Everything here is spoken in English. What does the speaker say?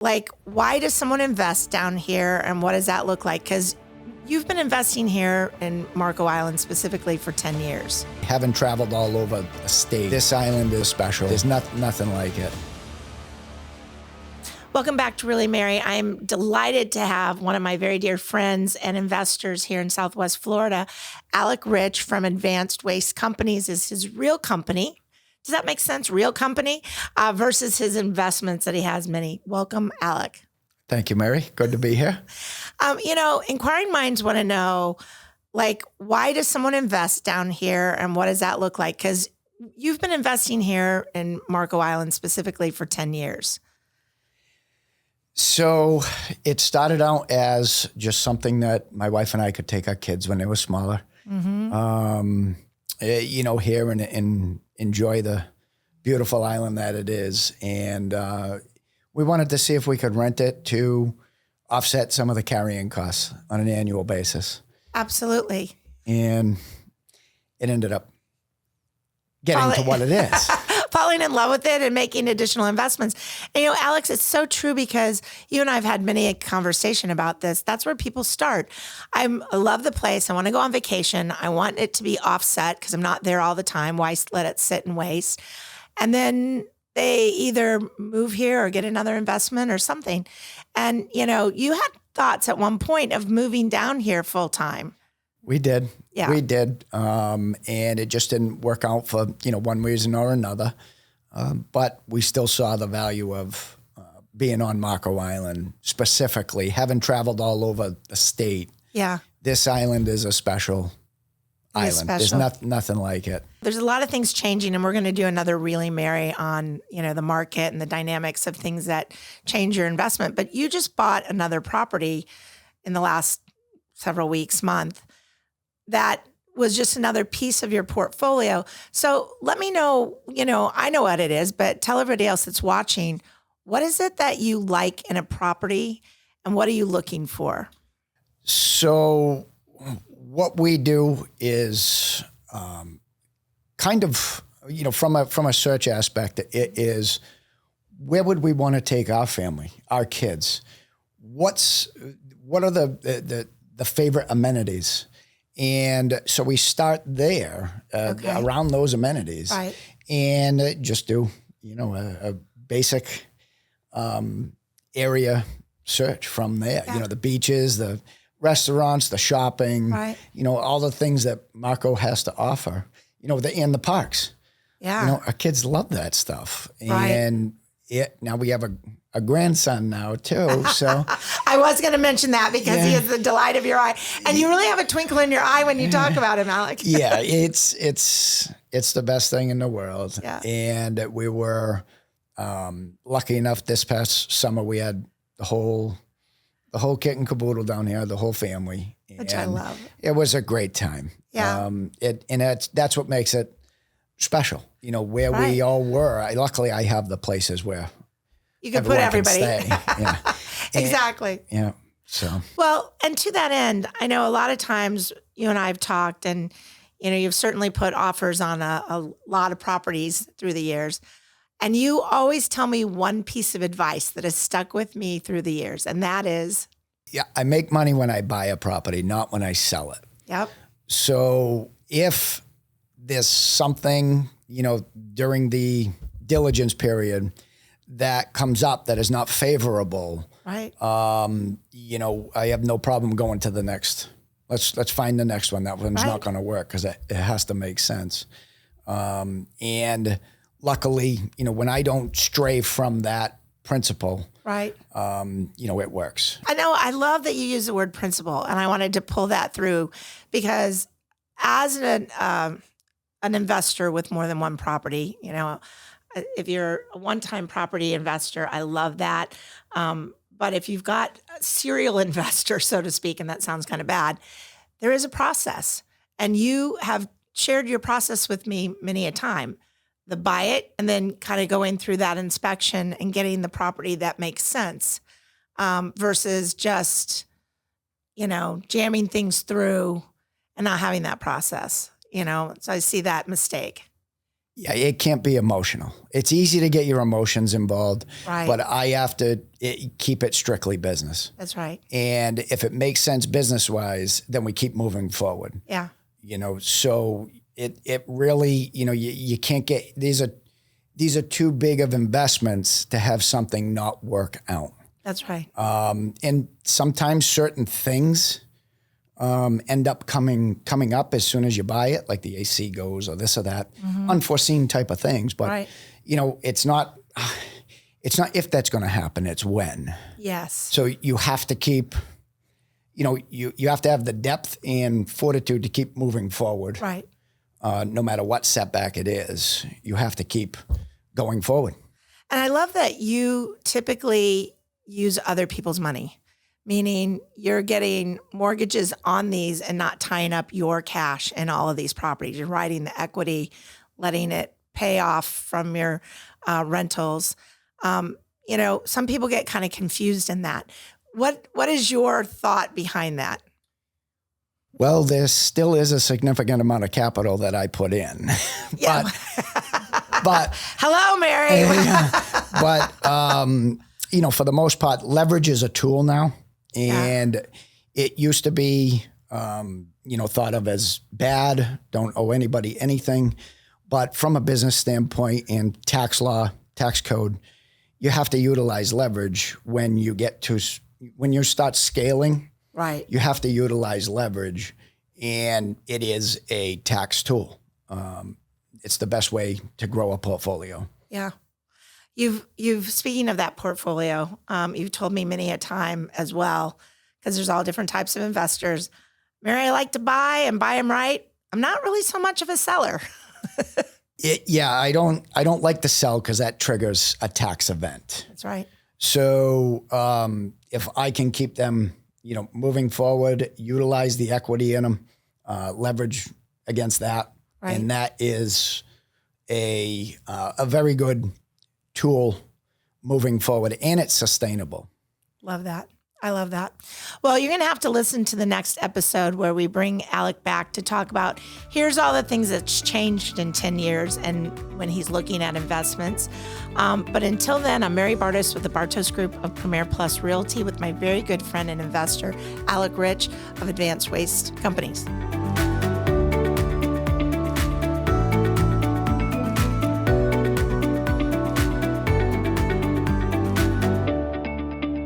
Like, why does someone invest down here and what does that look like? Because you've been investing here in Marco Island specifically for 10 years. Having traveled all over the state, this island is special. There's nothing like it. Welcome back to Really Mary. I'm delighted to have one of my very dear friends and investors here in Southwest Florida. Alec Rich from Advanced Waste Companies is his real company. Does that make sense? Real company versus his investments that he has many. Welcome, Alec. Thank you, Mary. Good to be here. Inquiring minds want to know, like, why does someone invest down here and what does that look like? Because you've been investing here in Marco Island specifically for 10 years. So it started out as just something that my wife and I could take our kids when they were smaller, here and enjoy the beautiful island that it is. And we wanted to see if we could rent it to offset some of the carrying costs on an annual basis. Absolutely. And it ended up getting to what it is. Falling in love with it and making additional investments. And, Alex, it's so true because you and I have had many a conversation about this. That's where people start. I love the place. I want to go on vacation. I want it to be offset because I'm not there all the time. Why let it sit and waste? And then they either move here or get another investment or something. And, you had thoughts at one point of moving down here full time. We did. Yeah. We did. And it just didn't work out for, one reason or another. But we still saw the value of being on Marco Island, specifically, having traveled all over the state. Yeah. This island is a special island. Special. There's nothing like it. There's a lot of things changing, and we're going to do another Really Mary on, the market and the dynamics of things that change your investment. But you just bought another property in the last several weeks, month, that was just another piece of your portfolio. So let me know, I know what it is, but tell everybody else that's watching, what is it that you like in a property and what are you looking for? So what we do is kind of, from a search aspect, it is where would we want to take our family, our kids? What are the favorite amenities? And so we start there around those amenities, right, and just do, a basic area search from there. Yeah. The beaches, the restaurants, the shopping, right, all the things that Marco has to offer, and the parks. Yeah. Our kids love that stuff. Right. And now we have a grandson now too. So I was going to mention that because he is the delight of your eye, and you really have a twinkle in your eye when you talk about him, Alec. Yeah, it's the best thing in the world. Yeah. And we were lucky enough this past summer we had the whole kit and caboodle down here, the whole family, Which I love. It was a great time. Yeah. That's what makes it special. Where we all were. Luckily, I have the places where you can put everybody. Can stay. Yeah. Exactly. Yeah. So. Well, and to that end, I know a lot of times you and I have talked, and you've certainly put offers on a lot of properties through the years, and you always tell me one piece of advice that has stuck with me through the years, and that is, yeah, I make money when I buy a property, not when I sell it. Yep. So if there's something, during the diligence period that comes up that is not favorable, right, I have no problem going to the next. Let's find the next one. That one's not going to work because it has to make sense. And luckily, when I don't stray from that principle, right, it works. I know. I love that you use the word principle, and I wanted to pull that through because as an investor with more than one property, if you're a one-time property investor, I love that. But if you've got a serial investor, so to speak, and that sounds kind of bad, there is a process. And you have shared your process with me many a time. The buy it and then kind of going through that inspection and getting the property that makes sense versus just, jamming things through and not having that process, So I see that mistake. Yeah, it can't be emotional. It's easy to get your emotions involved, Right. but I have to keep it strictly business. That's right. And if it makes sense business-wise, then we keep moving forward. Yeah. So it really, you can't get, these are too big of investments to have something not work out. That's right. And sometimes certain things end up coming up as soon as you buy it, like the AC goes or this or that, unforeseen type of things. But Right. It's not if that's going to happen, it's when. Yes. So you have to keep, you have to have the depth and fortitude to keep moving forward. Right. No matter what setback it is, you have to keep going forward. And I love that you typically use other people's money, meaning you're getting mortgages on these and not tying up your cash in all of these properties. You're writing the equity, letting it pay off from your rentals. Some people get kind of confused in that. What is your thought behind that? Well, there still is a significant amount of capital that I put in. Yeah. but Hello, Mary. But for the most part, leverage is a tool now. And it used to be, thought of as bad, don't owe anybody anything. But from a business standpoint and tax law, tax code, you have to utilize leverage when you start scaling. Right. You have to utilize leverage, and it is a tax tool. It's the best way to grow a portfolio. Yeah. You've speaking of that portfolio, you've told me many a time as well, because there's all different types of investors. Mary, I like to buy and buy them right. I'm not really so much of a seller. I don't like to sell because that triggers a tax event. That's right. So if I can keep them, moving forward, utilize the equity in them, leverage against that, Right. and that is a very good tool moving forward, and it's sustainable. Love that. I love that. Well, you're going to have to listen to the next episode where we bring Alec back to talk about here's all the things that's changed in 10 years and when he's looking at investments. But until then, I'm Mary Bartos with the Bartos Group of Premier Plus Realty with my very good friend and investor, Alec Rich of Advanced Waste Companies.